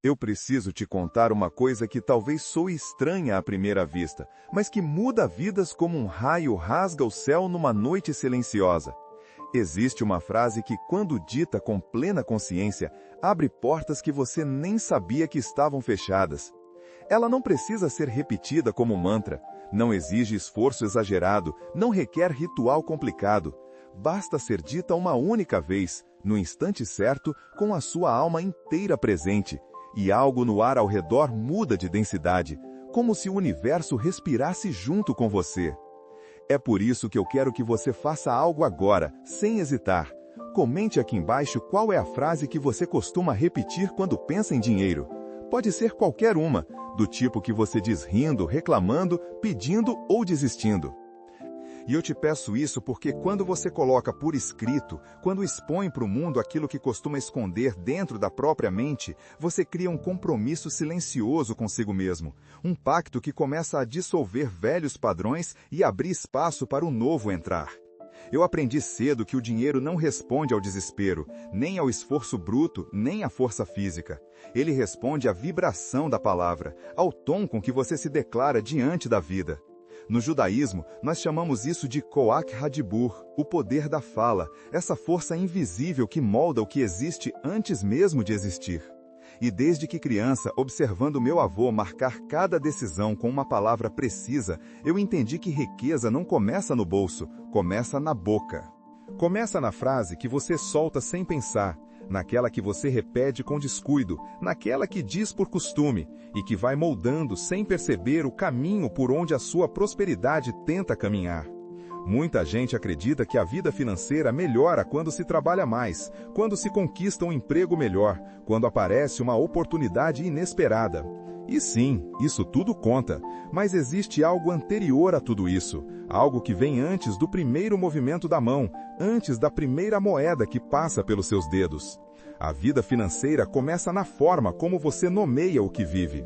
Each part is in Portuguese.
Eu preciso te contar uma coisa que talvez soe estranha à primeira vista, mas que muda vidas como um raio rasga o céu numa noite silenciosa. Existe uma frase que, quando dita com plena consciência, abre portas que você nem sabia que estavam fechadas. Ela não precisa ser repetida como mantra, não exige esforço exagerado, não requer ritual complicado. Basta ser dita uma única vez, no instante certo, com a sua alma inteira presente, e algo no ar ao redor muda de densidade, como se o universo respirasse junto com você. É por isso que eu quero que você faça algo agora, sem hesitar. Comente aqui embaixo qual é a frase que você costuma repetir quando pensa em dinheiro. Pode ser qualquer uma, do tipo que você diz rindo, reclamando, pedindo ou desistindo. E eu te peço isso porque quando você coloca por escrito, quando expõe para o mundo aquilo que costuma esconder dentro da própria mente, você cria um compromisso silencioso consigo mesmo. Um pacto que começa a dissolver velhos padrões e abrir espaço para o novo entrar. Eu aprendi cedo que o dinheiro não responde ao desespero, nem ao esforço bruto, nem à força física. Ele responde à vibração da palavra, ao tom com que você se declara diante da vida. No judaísmo, nós chamamos isso de Koach Hadibur, o poder da fala, essa força invisível que molda o que existe antes mesmo de existir. E desde que criança, observando meu avô marcar cada decisão com uma palavra precisa, eu entendi que riqueza não começa no bolso, começa na boca. Começa na frase que você solta sem pensar, naquela que você repete com descuido, naquela que diz por costume, e que vai moldando sem perceber o caminho por onde a sua prosperidade tenta caminhar. Muita gente acredita que a vida financeira melhora quando se trabalha mais, quando se conquista um emprego melhor, quando aparece uma oportunidade inesperada. E sim, isso tudo conta, mas existe algo anterior a tudo isso, algo que vem antes do primeiro movimento da mão, antes da primeira moeda que passa pelos seus dedos. A vida financeira começa na forma como você nomeia o que vive.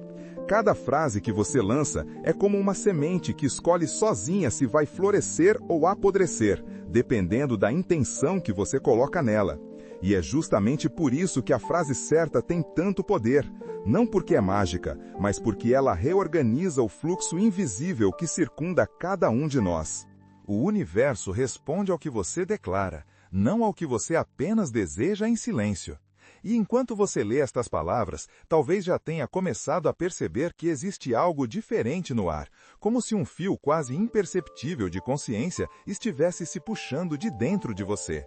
Cada frase que você lança é como uma semente que escolhe sozinha se vai florescer ou apodrecer, dependendo da intenção que você coloca nela. E é justamente por isso que a frase certa tem tanto poder, não porque é mágica, mas porque ela reorganiza o fluxo invisível que circunda cada um de nós. O universo responde ao que você declara, não ao que você apenas deseja em silêncio. E enquanto você lê estas palavras, talvez já tenha começado a perceber que existe algo diferente no ar, como se um fio quase imperceptível de consciência estivesse se puxando de dentro de você.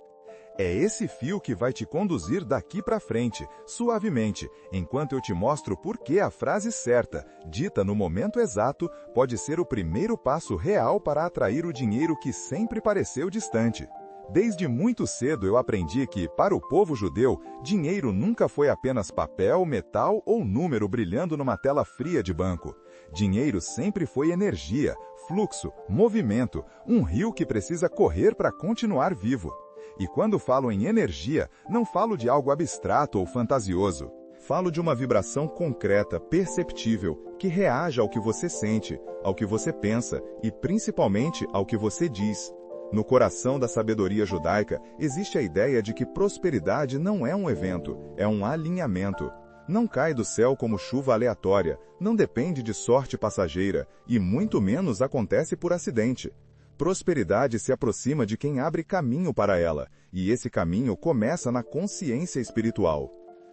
É esse fio que vai te conduzir daqui para frente, suavemente, enquanto eu te mostro por que a frase certa, dita no momento exato, pode ser o primeiro passo real para atrair o dinheiro que sempre pareceu distante. Desde muito cedo eu aprendi que, para o povo judeu, dinheiro nunca foi apenas papel, metal ou número brilhando numa tela fria de banco. Dinheiro sempre foi energia, fluxo, movimento, um rio que precisa correr para continuar vivo. E quando falo em energia, não falo de algo abstrato ou fantasioso. Falo de uma vibração concreta, perceptível, que reaja ao que você sente, ao que você pensa e, principalmente, ao que você diz. No coração da sabedoria judaica, existe a ideia de que prosperidade não é um evento, é um alinhamento. Não cai do céu como chuva aleatória, não depende de sorte passageira e muito menos acontece por acidente. Prosperidade se aproxima de quem abre caminho para ela, e esse caminho começa na consciência espiritual.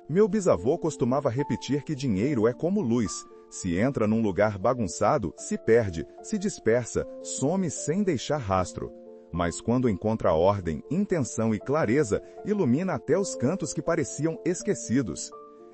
Meu bisavô costumava repetir que dinheiro é como luz. Se entra num lugar bagunçado, se perde, se dispersa, some sem deixar rastro. Mas quando encontra ordem, intenção e clareza, ilumina até os cantos que pareciam esquecidos.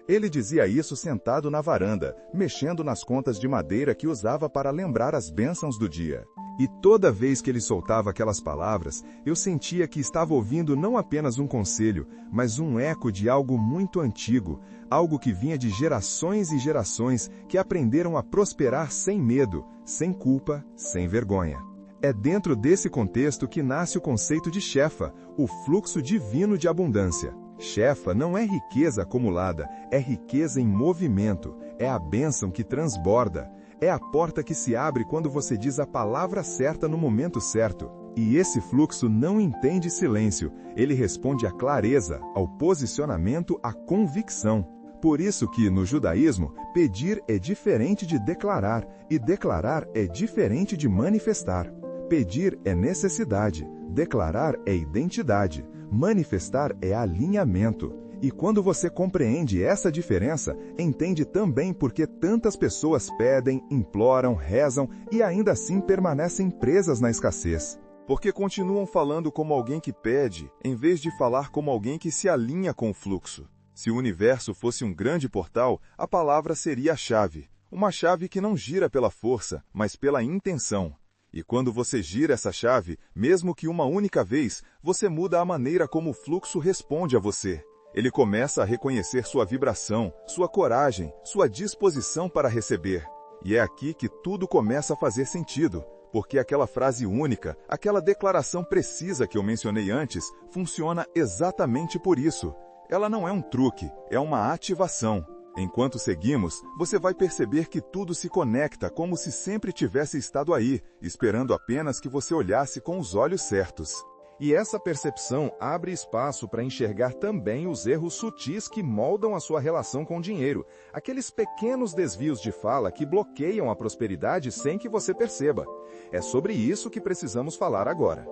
Ele dizia isso sentado na varanda, mexendo nas contas de madeira que usava para lembrar as bênçãos do dia. E toda vez que ele soltava aquelas palavras, eu sentia que estava ouvindo não apenas um conselho, mas um eco de algo muito antigo, algo que vinha de gerações e gerações que aprenderam a prosperar sem medo, sem culpa, sem vergonha. É dentro desse contexto que nasce o conceito de Shefa, o fluxo divino de abundância. Shefa não é riqueza acumulada, é riqueza em movimento, é a bênção que transborda, é a porta que se abre quando você diz a palavra certa no momento certo. E esse fluxo não entende silêncio, ele responde à clareza, ao posicionamento, à convicção. Por isso que, no judaísmo, pedir é diferente de declarar, e declarar é diferente de manifestar. Pedir é necessidade, declarar é identidade, manifestar é alinhamento. E quando você compreende essa diferença, entende também por que tantas pessoas pedem, imploram, rezam e ainda assim permanecem presas na escassez. Porque continuam falando como alguém que pede, em vez de falar como alguém que se alinha com o fluxo. Se o universo fosse um grande portal, a palavra seria a chave. Uma chave que não gira pela força, mas pela intenção. E quando você gira essa chave, mesmo que uma única vez, você muda a maneira como o fluxo responde a você. Ele começa a reconhecer sua vibração, sua coragem, sua disposição para receber. E é aqui que tudo começa a fazer sentido, porque aquela frase única, aquela declaração precisa que eu mencionei antes, funciona exatamente por isso. Ela não é um truque, é uma ativação. Enquanto seguimos, você vai perceber que tudo se conecta como se sempre tivesse estado aí, esperando apenas que você olhasse com os olhos certos. E essa percepção abre espaço para enxergar também os erros sutis que moldam a sua relação com o dinheiro, aqueles pequenos desvios de fala que bloqueiam a prosperidade sem que você perceba. É sobre isso que precisamos falar agora.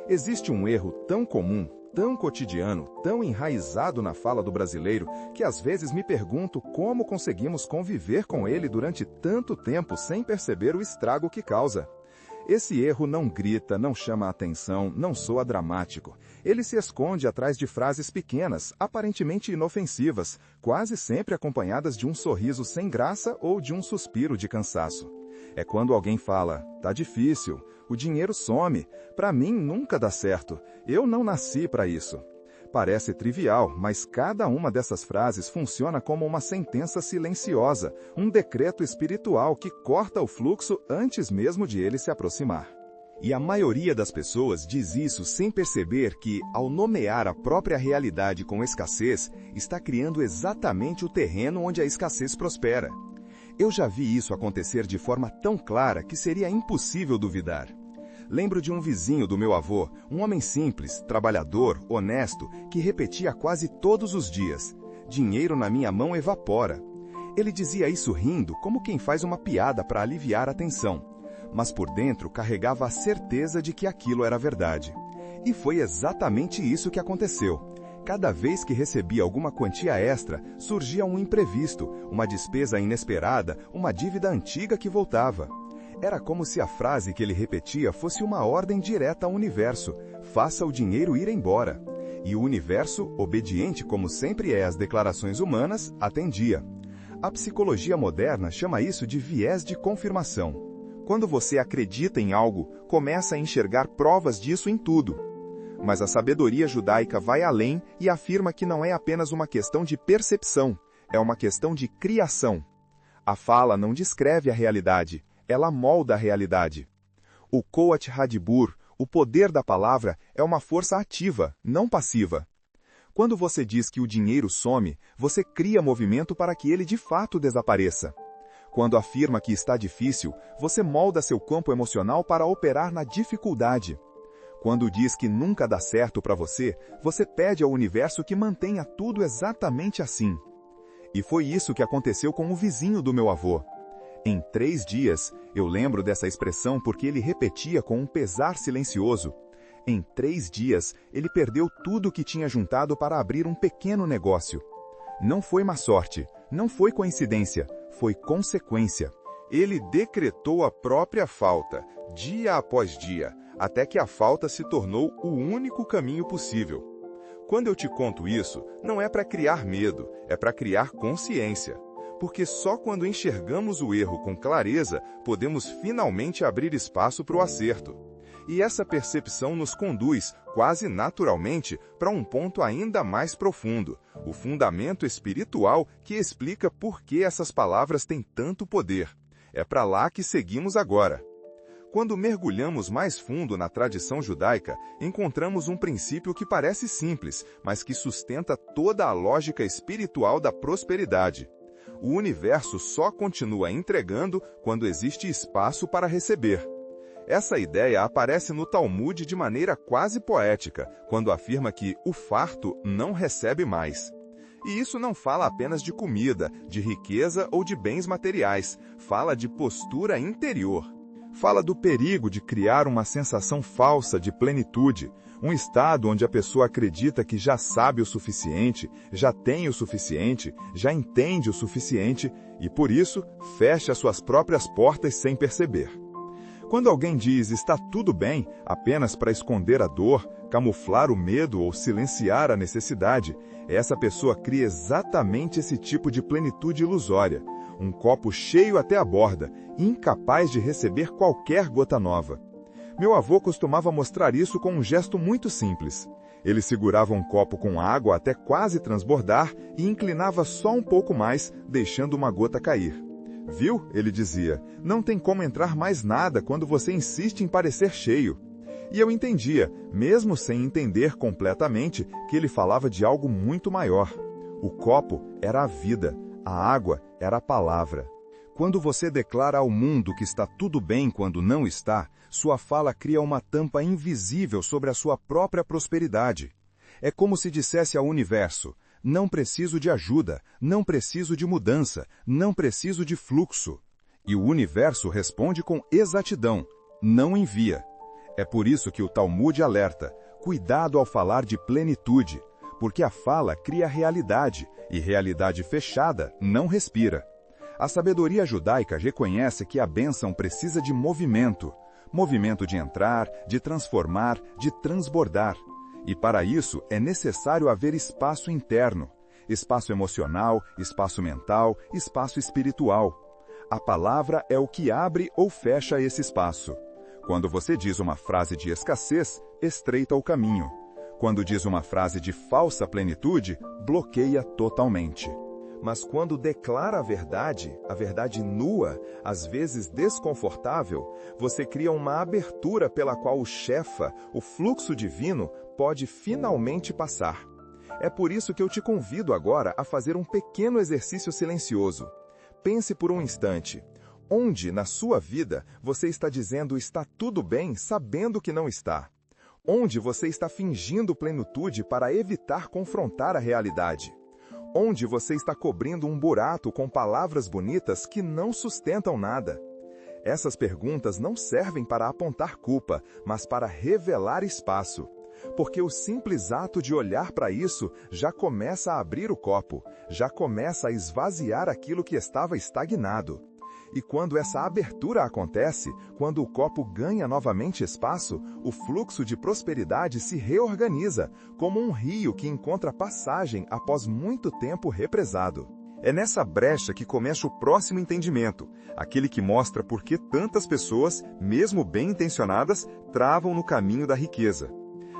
Existe um erro tão comum, tão cotidiano, tão enraizado na fala do brasileiro, que às vezes me pergunto como conseguimos conviver com ele durante tanto tempo sem perceber o estrago que causa. Esse erro não grita, não chama a atenção, não soa dramático. Ele se esconde atrás de frases pequenas, aparentemente inofensivas, quase sempre acompanhadas de um sorriso sem graça ou de um suspiro de cansaço. É quando alguém fala, tá difícil, o dinheiro some, para mim nunca dá certo, eu não nasci para isso. Parece trivial, mas cada uma dessas frases funciona como uma sentença silenciosa, um decreto espiritual que corta o fluxo antes mesmo de ele se aproximar. E a maioria das pessoas diz isso sem perceber que, ao nomear a própria realidade com escassez, está criando exatamente o terreno onde a escassez prospera. Eu já vi isso acontecer de forma tão clara que seria impossível duvidar. Lembro de um vizinho do meu avô, um homem simples, trabalhador, honesto, que repetia quase todos os dias: dinheiro na minha mão evapora. Ele dizia isso rindo, como quem faz uma piada para aliviar a tensão, mas por dentro carregava a certeza de que aquilo era verdade. E foi exatamente isso que aconteceu. Cada vez que recebia alguma quantia extra, surgia um imprevisto, uma despesa inesperada, uma dívida antiga que voltava. Era como se a frase que ele repetia fosse uma ordem direta ao universo: faça o dinheiro ir embora. E o universo, obediente como sempre é às declarações humanas, atendia. A psicologia moderna chama isso de viés de confirmação. Quando você acredita em algo, começa a enxergar provas disso em tudo. Mas a sabedoria judaica vai além e afirma que não é apenas uma questão de percepção, é uma questão de criação. A fala não descreve a realidade, ela molda a realidade. O Koat Hadibur, o poder da palavra, é uma força ativa, não passiva. Quando você diz que o dinheiro some, você cria movimento para que ele de fato desapareça. Quando afirma que está difícil, você molda seu campo emocional para operar na dificuldade. Quando diz que nunca dá certo para você, você pede ao universo que mantenha tudo exatamente assim. E foi isso que aconteceu com o vizinho do meu avô. Em 3 dias, eu lembro dessa expressão porque ele repetia com um pesar silencioso. Em 3 dias, ele perdeu tudo o que tinha juntado para abrir um pequeno negócio. Não foi má sorte, não foi coincidência, foi consequência. Ele decretou a própria falta, dia após dia, até que a falta se tornou o único caminho possível. Quando eu te conto isso, não é para criar medo, é para criar consciência. Porque só quando enxergamos o erro com clareza, podemos finalmente abrir espaço para o acerto. E essa percepção nos conduz, quase naturalmente, para um ponto ainda mais profundo, o fundamento espiritual que explica por que essas palavras têm tanto poder. É para lá que seguimos agora. Quando mergulhamos mais fundo na tradição judaica, encontramos um princípio que parece simples, mas que sustenta toda a lógica espiritual da prosperidade. O universo só continua entregando quando existe espaço para receber. Essa ideia aparece no Talmud de maneira quase poética, quando afirma que o farto não recebe mais. E isso não fala apenas de comida, de riqueza ou de bens materiais, fala de postura interior. Fala do perigo de criar uma sensação falsa de plenitude, um estado onde a pessoa acredita que já sabe o suficiente, já tem o suficiente, já entende o suficiente e, por isso, fecha suas próprias portas sem perceber. Quando alguém diz está tudo bem apenas para esconder a dor, camuflar o medo ou silenciar a necessidade, essa pessoa cria exatamente esse tipo de plenitude ilusória, um copo cheio até a borda, incapaz de receber qualquer gota nova. Meu avô costumava mostrar isso com um gesto muito simples. Ele segurava um copo com água até quase transbordar e inclinava só um pouco mais, deixando uma gota cair. Viu? Ele dizia, não tem como entrar mais nada quando você insiste em parecer cheio. E eu entendia, mesmo sem entender completamente, que ele falava de algo muito maior. O copo era a vida, a água era a palavra. Quando você declara ao mundo que está tudo bem quando não está, sua fala cria uma tampa invisível sobre a sua própria prosperidade. É como se dissesse ao universo, não preciso de ajuda, não preciso de mudança, não preciso de fluxo. E o universo responde com exatidão, não envia. É por isso que o Talmud alerta, cuidado ao falar de plenitude, porque a fala cria realidade, e realidade fechada não respira. A sabedoria judaica reconhece que a bênção precisa de movimento. Movimento de entrar, de transformar, de transbordar. E para isso é necessário haver espaço interno. Espaço emocional, espaço mental, espaço espiritual. A palavra é o que abre ou fecha esse espaço. Quando você diz uma frase de escassez, estreita o caminho. Quando diz uma frase de falsa plenitude, bloqueia totalmente. Mas quando declara a verdade nua, às vezes desconfortável, você cria uma abertura pela qual o chefa, o fluxo divino, pode finalmente passar. É por isso que eu te convido agora a fazer um pequeno exercício silencioso. Pense por um instante. Onde, na sua vida, você está dizendo está tudo bem, sabendo que não está? Onde você está fingindo plenitude para evitar confrontar a realidade? Onde você está cobrindo um buraco com palavras bonitas que não sustentam nada? Essas perguntas não servem para apontar culpa, mas para revelar espaço. Porque o simples ato de olhar para isso já começa a abrir o copo, já começa a esvaziar aquilo que estava estagnado. E quando essa abertura acontece, quando o copo ganha novamente espaço, o fluxo de prosperidade se reorganiza, como um rio que encontra passagem após muito tempo represado. É nessa brecha que começa o próximo entendimento, aquele que mostra por que tantas pessoas, mesmo bem-intencionadas, travam no caminho da riqueza.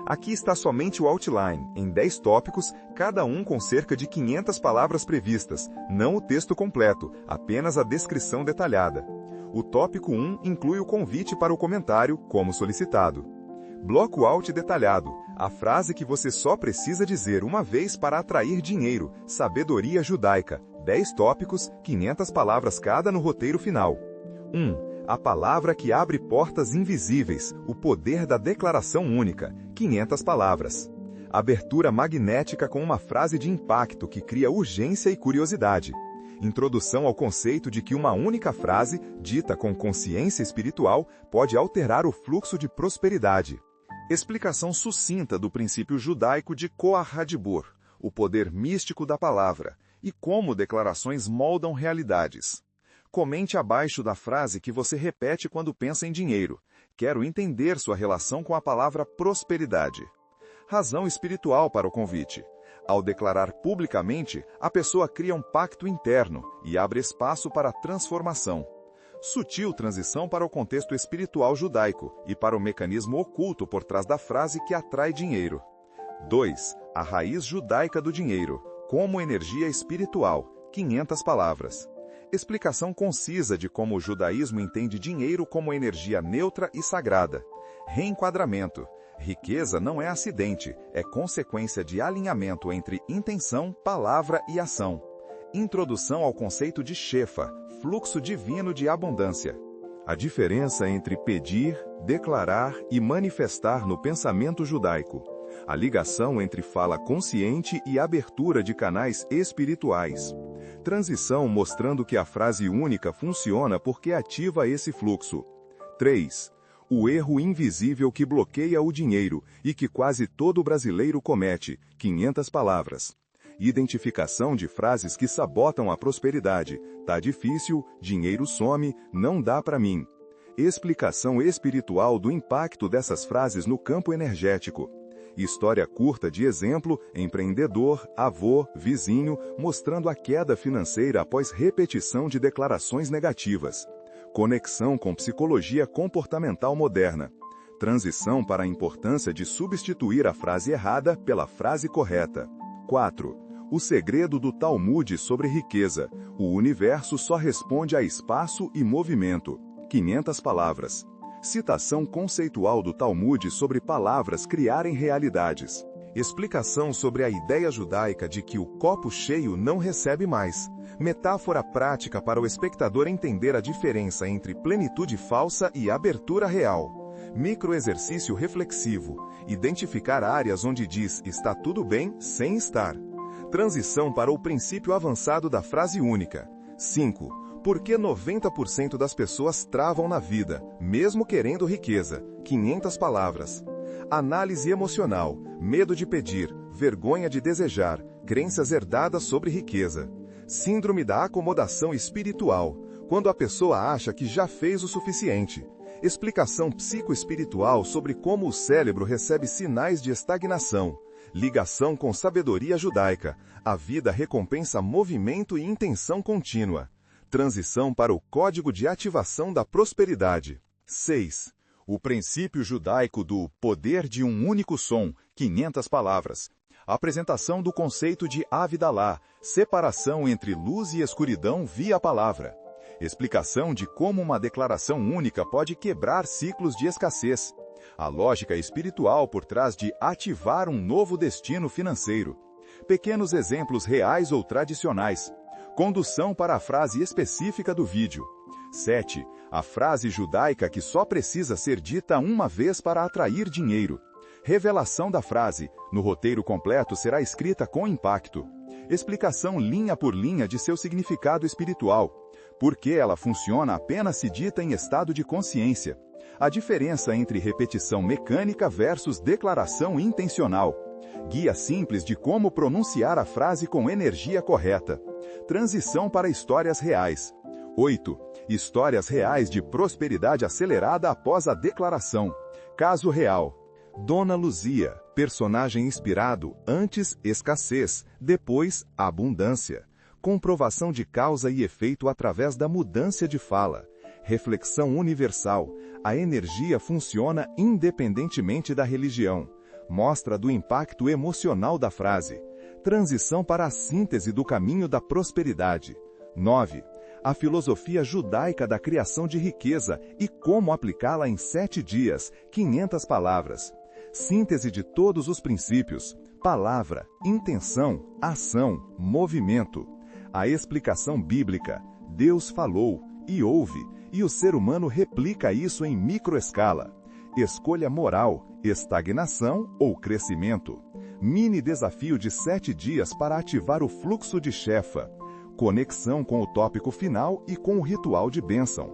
Aqui está somente o outline, em 10 tópicos, cada um com cerca de 500 palavras previstas, não o texto completo, apenas a descrição detalhada. O tópico 1 inclui o convite para o comentário, como solicitado. Bloco Out detalhado, a frase que você só precisa dizer uma vez para atrair dinheiro, sabedoria judaica, 10 tópicos, 500 palavras cada no roteiro final. 1. A palavra que abre portas invisíveis, o poder da declaração única, 500 palavras. Abertura magnética com uma frase de impacto que cria urgência e curiosidade. Introdução ao conceito de que uma única frase, dita com consciência espiritual, pode alterar o fluxo de prosperidade. Explicação sucinta do princípio judaico de Koach Hadibur, o poder místico da palavra, e como declarações moldam realidades. Comente abaixo da frase que você repete quando pensa em dinheiro. Quero entender sua relação com a palavra prosperidade. Razão espiritual para o convite. Ao declarar publicamente, a pessoa cria um pacto interno e abre espaço para a transformação. Sutil transição para o contexto espiritual judaico e para o mecanismo oculto por trás da frase que atrai dinheiro. 2. A raiz judaica do dinheiro, como energia espiritual, 500 palavras. Explicação concisa de como o judaísmo entende dinheiro como energia neutra e sagrada. Reenquadramento. Riqueza não é acidente, é consequência de alinhamento entre intenção, palavra e ação. Introdução ao conceito de Shefa, fluxo divino de abundância. A diferença entre pedir, declarar e manifestar no pensamento judaico. A ligação entre fala consciente e abertura de canais espirituais. Transição mostrando que a frase única funciona porque ativa esse fluxo. 3. O erro invisível que bloqueia o dinheiro e que quase todo brasileiro comete, 500 palavras. Identificação de frases que sabotam a prosperidade. Tá difícil, dinheiro some, não dá para mim. Explicação espiritual do impacto dessas frases no campo energético. História curta de exemplo, empreendedor, avô, vizinho, mostrando a queda financeira após repetição de declarações negativas. Conexão com psicologia comportamental moderna. Transição para a importância de substituir a frase errada pela frase correta. 4. O segredo do Talmud sobre riqueza. O universo só responde a espaço e movimento. 500 palavras. Citação conceitual do Talmud sobre palavras criarem realidades. Explicação sobre a ideia judaica de que o copo cheio não recebe mais. Metáfora prática para o espectador entender a diferença entre plenitude falsa e abertura real. Microexercício reflexivo. Identificar áreas onde diz está tudo bem sem estar. Transição para o princípio avançado da frase única. 5. Por que 90% das pessoas travam na vida, mesmo querendo riqueza? 500 palavras. Análise emocional, medo de pedir, vergonha de desejar, crenças herdadas sobre riqueza. Síndrome da acomodação espiritual, quando a pessoa acha que já fez o suficiente. Explicação psicoespiritual sobre como o cérebro recebe sinais de estagnação. Ligação com sabedoria judaica. A vida recompensa movimento e intenção contínua. Transição para o código de ativação da prosperidade. 6. O princípio judaico do poder de um único som, 500 palavras. Apresentação do conceito de Avidalá, separação entre luz e escuridão via palavra. Explicação de como uma declaração única pode quebrar ciclos de escassez. A lógica espiritual por trás de ativar um novo destino financeiro. Pequenos exemplos reais ou tradicionais. Condução para a frase específica do vídeo. 7. A frase judaica que só precisa ser dita uma vez para atrair dinheiro. Revelação da frase. No roteiro completo será escrita com impacto. Explicação linha por linha de seu significado espiritual. Por que ela funciona apenas se dita em estado de consciência. A diferença entre repetição mecânica versus declaração intencional. Guia simples de como pronunciar a frase com energia correta. Transição para histórias reais. 8. Histórias reais de prosperidade acelerada após a declaração. Caso real. Dona Luzia, personagem inspirado, antes escassez, depois abundância. Comprovação de causa e efeito através da mudança de fala. Reflexão universal. A energia funciona independentemente da religião. Mostra do impacto emocional da frase. Transição para a síntese do caminho da prosperidade. 9. A filosofia judaica da criação de riqueza e como aplicá-la em 7 dias, 500 palavras. Síntese de todos os princípios. Palavra, intenção, ação, movimento. A explicação bíblica. Deus falou e ouve, e o ser humano replica isso em microescala. Escolha moral, estagnação ou crescimento. Mini desafio de 7 dias para ativar o fluxo de Shefa. Conexão com o tópico final e com o ritual de bênção.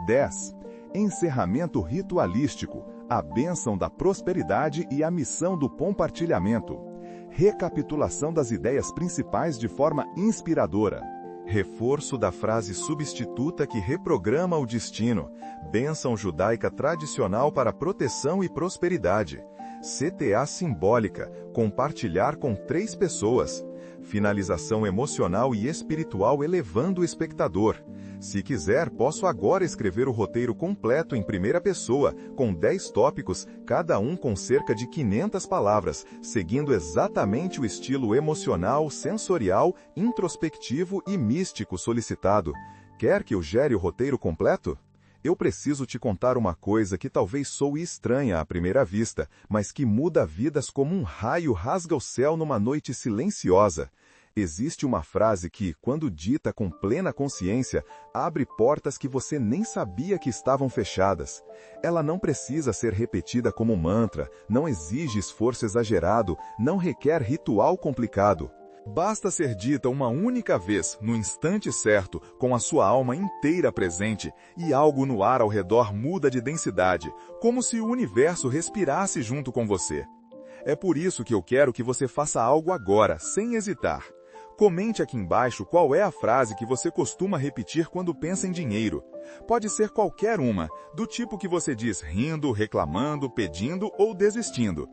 10. Encerramento ritualístico. A bênção da prosperidade e a missão do compartilhamento. Recapitulação das ideias principais de forma inspiradora. Reforço da frase substituta que reprograma o destino. Bênção judaica tradicional para proteção e prosperidade. CTA simbólica. Compartilhar com 3 pessoas. Finalização emocional e espiritual elevando o espectador. Se quiser, posso agora escrever o roteiro completo em primeira pessoa, com 10 tópicos, cada um com cerca de 500 palavras, seguindo exatamente o estilo emocional, sensorial, introspectivo e místico solicitado. Quer que eu gere o roteiro completo? Eu preciso te contar uma coisa que talvez soe estranha à primeira vista, mas que muda vidas como um raio rasga o céu numa noite silenciosa. Existe uma frase que, quando dita com plena consciência, abre portas que você nem sabia que estavam fechadas. Ela não precisa ser repetida como mantra, não exige esforço exagerado, não requer ritual complicado. Basta ser dita uma única vez, no instante certo, com a sua alma inteira presente, e algo no ar ao redor muda de densidade, como se o universo respirasse junto com você. É por isso que eu quero que você faça algo agora, sem hesitar. Comente aqui embaixo qual é a frase que você costuma repetir quando pensa em dinheiro. Pode ser qualquer uma, do tipo que você diz rindo, reclamando, pedindo ou desistindo.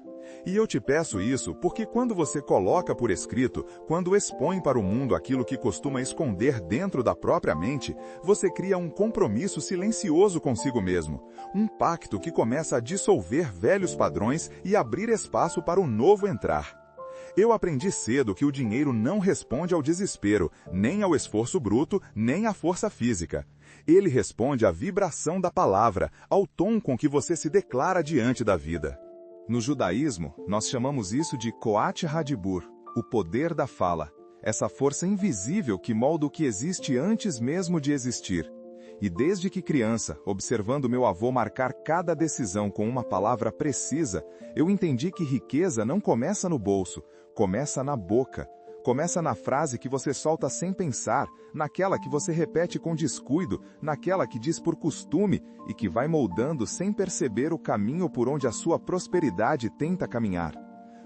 E eu te peço isso porque quando você coloca por escrito, quando expõe para o mundo aquilo que costuma esconder dentro da própria mente, você cria um compromisso silencioso consigo mesmo. Um pacto que começa a dissolver velhos padrões e abrir espaço para o novo entrar. Eu aprendi cedo que o dinheiro não responde ao desespero, nem ao esforço bruto, nem à força física. Ele responde à vibração da palavra, ao tom com que você se declara diante da vida. No judaísmo, nós chamamos isso de Koat Hadibur, o poder da fala, essa força invisível que molda o que existe antes mesmo de existir. E desde que criança, observando meu avô marcar cada decisão com uma palavra precisa, eu entendi que riqueza não começa no bolso, começa na boca. Começa na frase que você solta sem pensar, naquela que você repete com descuido, naquela que diz por costume e que vai moldando sem perceber o caminho por onde a sua prosperidade tenta caminhar.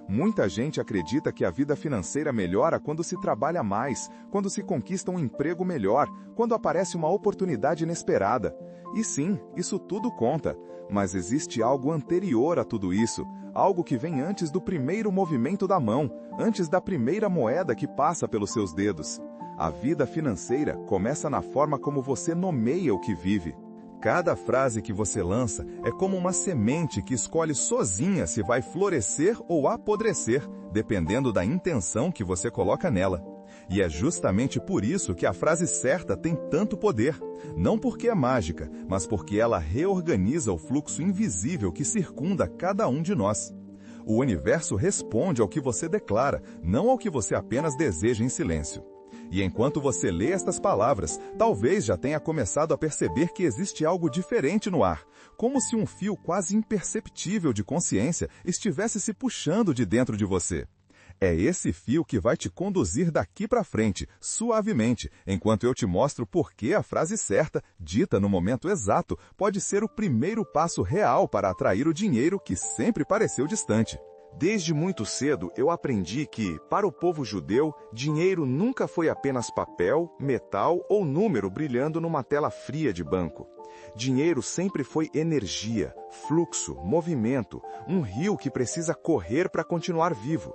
Muita gente acredita que a vida financeira melhora quando se trabalha mais, quando se conquista um emprego melhor, quando aparece uma oportunidade inesperada. E sim, isso tudo conta, mas existe algo anterior a tudo isso, algo que vem antes do primeiro movimento da mão, antes da primeira moeda que passa pelos seus dedos. A vida financeira começa na forma como você nomeia o que vive. Cada frase que você lança é como uma semente que escolhe sozinha se vai florescer ou apodrecer, dependendo da intenção que você coloca nela. E é justamente por isso que a frase certa tem tanto poder. Não porque é mágica, mas porque ela reorganiza o fluxo invisível que circunda cada um de nós. O universo responde ao que você declara, não ao que você apenas deseja em silêncio. E enquanto você lê estas palavras, talvez já tenha começado a perceber que existe algo diferente no ar, como se um fio quase imperceptível de consciência estivesse se puxando de dentro de você. É esse fio que vai te conduzir daqui para frente, suavemente, enquanto eu te mostro por que a frase certa, dita no momento exato, pode ser o primeiro passo real para atrair o dinheiro que sempre pareceu distante. Desde muito cedo eu aprendi que, para o povo judeu, dinheiro nunca foi apenas papel, metal ou número brilhando numa tela fria de banco. Dinheiro sempre foi energia, fluxo, movimento, um rio que precisa correr para continuar vivo.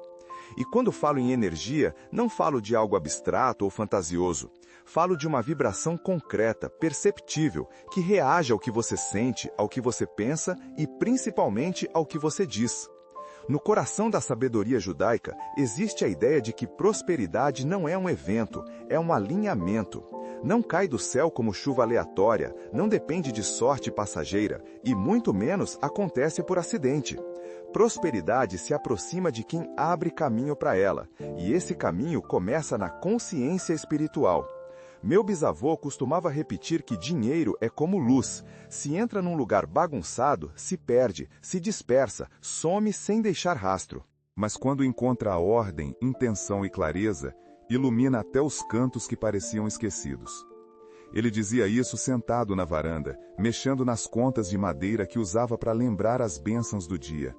E quando falo em energia, não falo de algo abstrato ou fantasioso. Falo de uma vibração concreta, perceptível, que reage ao que você sente, ao que você pensa e principalmente ao que você diz. No coração da sabedoria judaica, existe a ideia de que prosperidade não é um evento, é um alinhamento. Não cai do céu como chuva aleatória, não depende de sorte passageira, e muito menos acontece por acidente. Prosperidade se aproxima de quem abre caminho para ela, e esse caminho começa na consciência espiritual. Meu bisavô costumava repetir que dinheiro é como luz. Se entra num lugar bagunçado, se perde, se dispersa, some sem deixar rastro. Mas quando encontra a ordem, intenção e clareza, ilumina até os cantos que pareciam esquecidos. Ele dizia isso sentado na varanda, mexendo nas contas de madeira que usava para lembrar as bênçãos do dia.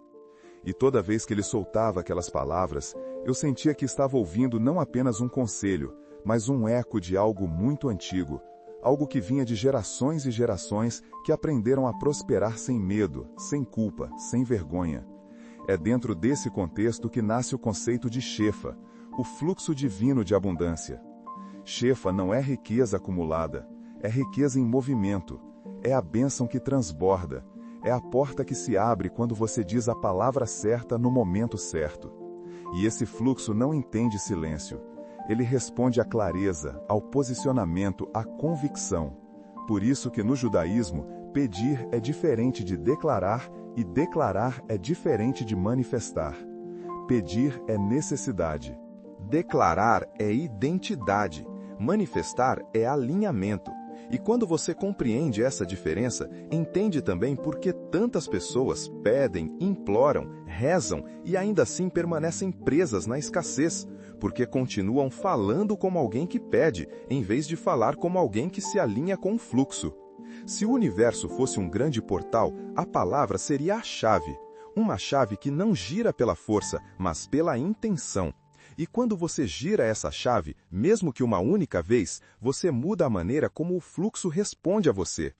E toda vez que ele soltava aquelas palavras, eu sentia que estava ouvindo não apenas um conselho, mas um eco de algo muito antigo, algo que vinha de gerações e gerações que aprenderam a prosperar sem medo, sem culpa, sem vergonha. É dentro desse contexto que nasce o conceito de Shefa, o fluxo divino de abundância. Shefa não é riqueza acumulada, é riqueza em movimento, é a bênção que transborda, é a porta que se abre quando você diz a palavra certa no momento certo. E esse fluxo não entende silêncio. Ele responde à clareza, ao posicionamento, à convicção. Por isso que no judaísmo, pedir é diferente de declarar e declarar é diferente de manifestar. Pedir é necessidade. Declarar é identidade, manifestar é alinhamento. E quando você compreende essa diferença, entende também por que tantas pessoas pedem, imploram, rezam e ainda assim permanecem presas na escassez, porque continuam falando como alguém que pede, em vez de falar como alguém que se alinha com o fluxo. Se o universo fosse um grande portal, a palavra seria a chave. Uma chave que não gira pela força, mas pela intenção. E quando você gira essa chave, mesmo que uma única vez, você muda a maneira como o fluxo responde a você.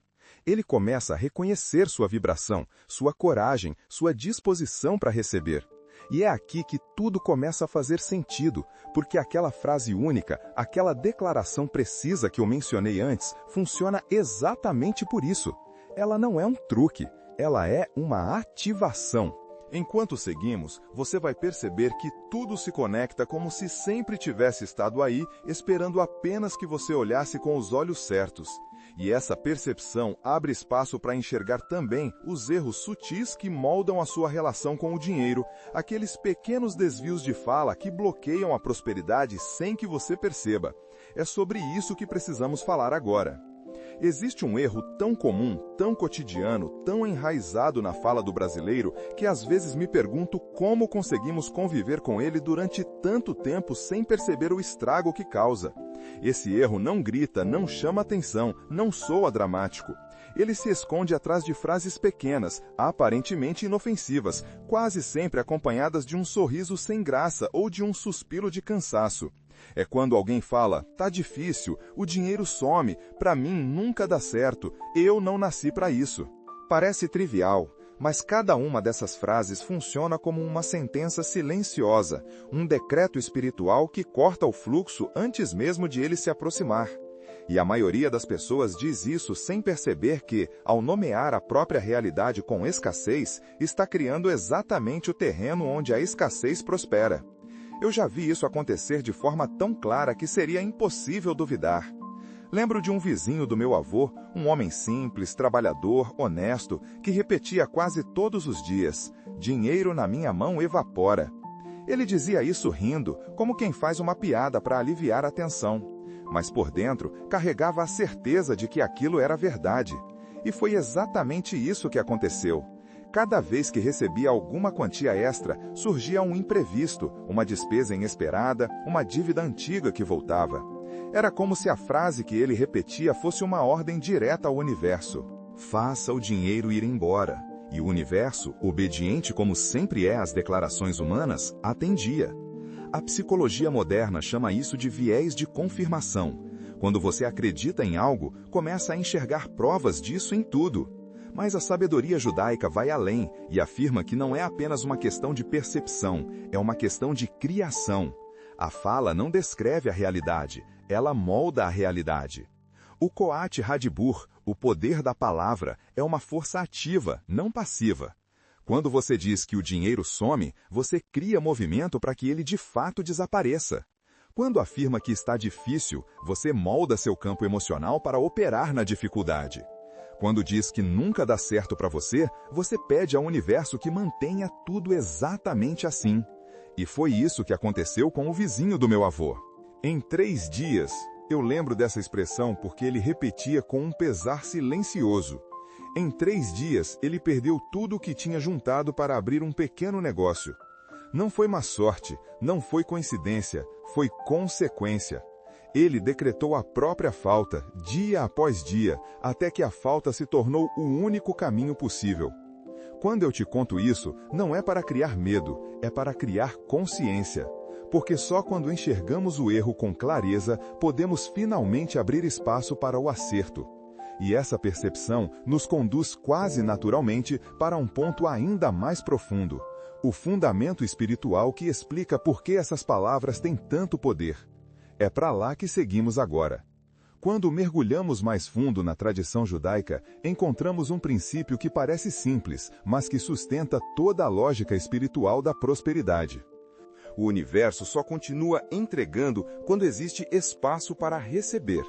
Ele começa a reconhecer sua vibração, sua coragem, sua disposição para receber. E é aqui que tudo começa a fazer sentido, porque aquela frase única, aquela declaração precisa que eu mencionei antes, funciona exatamente por isso. Ela não é um truque, ela é uma ativação. Enquanto seguimos, você vai perceber que tudo se conecta como se sempre tivesse estado aí, esperando apenas que você olhasse com os olhos certos. E essa percepção abre espaço para enxergar também os erros sutis que moldam a sua relação com o dinheiro, aqueles pequenos desvios de fala que bloqueiam a prosperidade sem que você perceba. É sobre isso que precisamos falar agora. Existe um erro tão comum, tão cotidiano, tão enraizado na fala do brasileiro, que às vezes me pergunto como conseguimos conviver com ele durante tanto tempo sem perceber o estrago que causa. Esse erro não grita, não chama atenção, não soa dramático. Ele se esconde atrás de frases pequenas, aparentemente inofensivas, quase sempre acompanhadas de um sorriso sem graça ou de um suspiro de cansaço. É quando alguém fala, tá difícil, o dinheiro some, pra mim nunca dá certo, eu não nasci pra isso. Parece trivial, mas cada uma dessas frases funciona como uma sentença silenciosa, um decreto espiritual que corta o fluxo antes mesmo de ele se aproximar. E a maioria das pessoas diz isso sem perceber que, ao nomear a própria realidade com escassez, está criando exatamente o terreno onde a escassez prospera. Eu já vi isso acontecer de forma tão clara que seria impossível duvidar. Lembro de um vizinho do meu avô, um homem simples, trabalhador, honesto, que repetia quase todos os dias: "Dinheiro na minha mão evapora". Ele dizia isso rindo, como quem faz uma piada para aliviar a tensão. Mas por dentro, carregava a certeza de que aquilo era verdade. E foi exatamente isso que aconteceu. Cada vez que recebia alguma quantia extra, surgia um imprevisto, uma despesa inesperada, uma dívida antiga que voltava. Era como se a frase que ele repetia fosse uma ordem direta ao universo. Faça o dinheiro ir embora. E o universo, obediente como sempre é às declarações humanas, atendia. A psicologia moderna chama isso de viés de confirmação. Quando você acredita em algo, começa a enxergar provas disso em tudo. Mas a sabedoria judaica vai além e afirma que não é apenas uma questão de percepção, é uma questão de criação. A fala não descreve a realidade, ela molda a realidade. O Koat Hadibur, o poder da palavra, é uma força ativa, não passiva. Quando você diz que o dinheiro some, você cria movimento para que ele de fato desapareça. Quando afirma que está difícil, você molda seu campo emocional para operar na dificuldade. Quando diz que nunca dá certo para você, você pede ao universo que mantenha tudo exatamente assim. E foi isso que aconteceu com o vizinho do meu avô. Em 3 dias, eu lembro dessa expressão porque ele repetia com um pesar silencioso. Em 3 dias, ele perdeu tudo o que tinha juntado para abrir um pequeno negócio. Não foi má sorte, não foi coincidência, foi consequência. Ele decretou a própria falta, dia após dia, até que a falta se tornou o único caminho possível. Quando eu te conto isso, não é para criar medo, é para criar consciência. Porque só quando enxergamos o erro com clareza, podemos finalmente abrir espaço para o acerto. E essa percepção nos conduz quase naturalmente para um ponto ainda mais profundo. O fundamento espiritual que explica por que essas palavras têm tanto poder. É para lá que seguimos agora. Quando mergulhamos mais fundo na tradição judaica, encontramos um princípio que parece simples, mas que sustenta toda a lógica espiritual da prosperidade. O universo só continua entregando quando existe espaço para receber.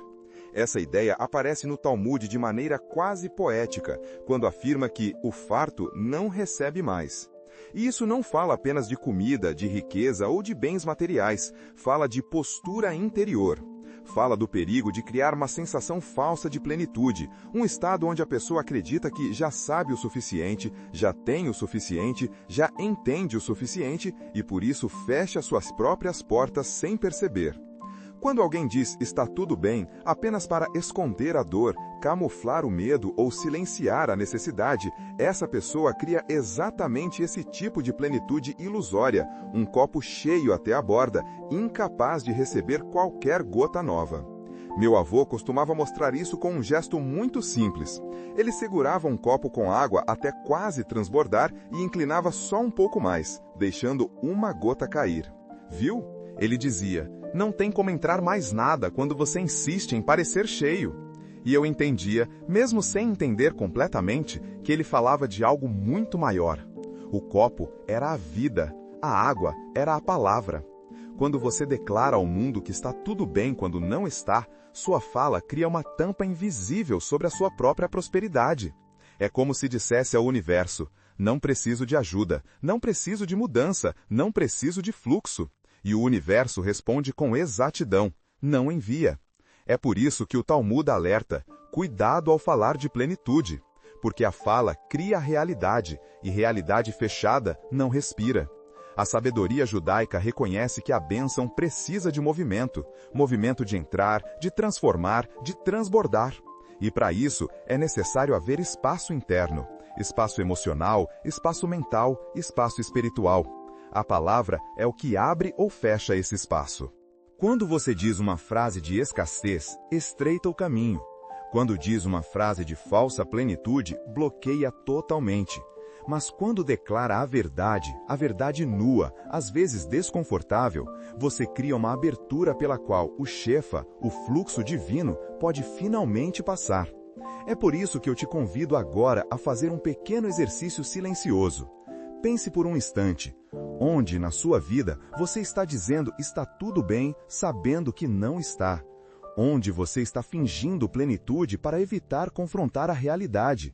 Essa ideia aparece no Talmud de maneira quase poética, quando afirma que o farto não recebe mais. E isso não fala apenas de comida, de riqueza ou de bens materiais, fala de postura interior. Fala do perigo de criar uma sensação falsa de plenitude, um estado onde a pessoa acredita que já sabe o suficiente, já tem o suficiente, já entende o suficiente e por isso fecha suas próprias portas sem perceber. Quando alguém diz está tudo bem apenas para esconder a dor, camuflar o medo ou silenciar a necessidade, essa pessoa cria exatamente esse tipo de plenitude ilusória, um copo cheio até a borda, incapaz de receber qualquer gota nova. Meu avô costumava mostrar isso com um gesto muito simples. Ele segurava um copo com água até quase transbordar e inclinava só um pouco mais, deixando uma gota cair. Viu? Ele dizia, não tem como entrar mais nada quando você insiste em parecer cheio. E eu entendia, mesmo sem entender completamente, que ele falava de algo muito maior. O copo era a vida, a água era a palavra. Quando você declara ao mundo que está tudo bem quando não está, sua fala cria uma tampa invisível sobre a sua própria prosperidade. É como se dissesse ao universo, não preciso de ajuda, não preciso de mudança, não preciso de fluxo. E o universo responde com exatidão, não envia. É por isso que o Talmud alerta, cuidado ao falar de plenitude, porque a fala cria realidade, e realidade fechada não respira. A sabedoria judaica reconhece que a bênção precisa de movimento, movimento de entrar, de transformar, de transbordar. E para isso é necessário haver espaço interno, espaço emocional, espaço mental, espaço espiritual. A palavra é o que abre ou fecha esse espaço. Quando você diz uma frase de escassez, estreita o caminho. Quando diz uma frase de falsa plenitude, bloqueia totalmente. Mas quando declara a verdade nua, às vezes desconfortável, você cria uma abertura pela qual o Shefa, o fluxo divino, pode finalmente passar. É por isso que eu te convido agora a fazer um pequeno exercício silencioso. Pense por um instante, onde na sua vida você está dizendo está tudo bem, sabendo que não está. Onde você está fingindo plenitude para evitar confrontar a realidade.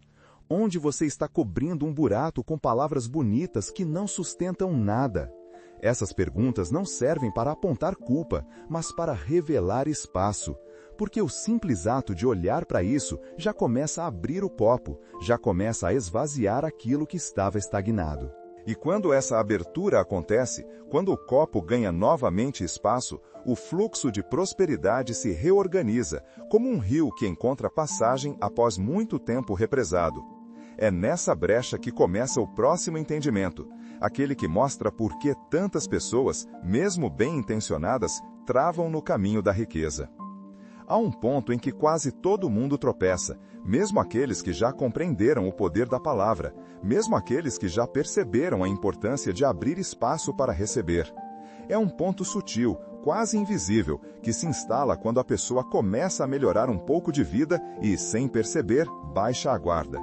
Onde você está cobrindo um buraco com palavras bonitas que não sustentam nada. Essas perguntas não servem para apontar culpa, mas para revelar espaço. Porque o simples ato de olhar para isso já começa a abrir o copo, já começa a esvaziar aquilo que estava estagnado. E quando essa abertura acontece, quando o copo ganha novamente espaço, o fluxo de prosperidade se reorganiza, como um rio que encontra passagem após muito tempo represado. É nessa brecha que começa o próximo entendimento, aquele que mostra por que tantas pessoas, mesmo bem-intencionadas, travam no caminho da riqueza. Há um ponto em que quase todo mundo tropeça, mesmo aqueles que já compreenderam o poder da palavra, mesmo aqueles que já perceberam a importância de abrir espaço para receber. É um ponto sutil, quase invisível, que se instala quando a pessoa começa a melhorar um pouco de vida e, sem perceber, baixa a guarda.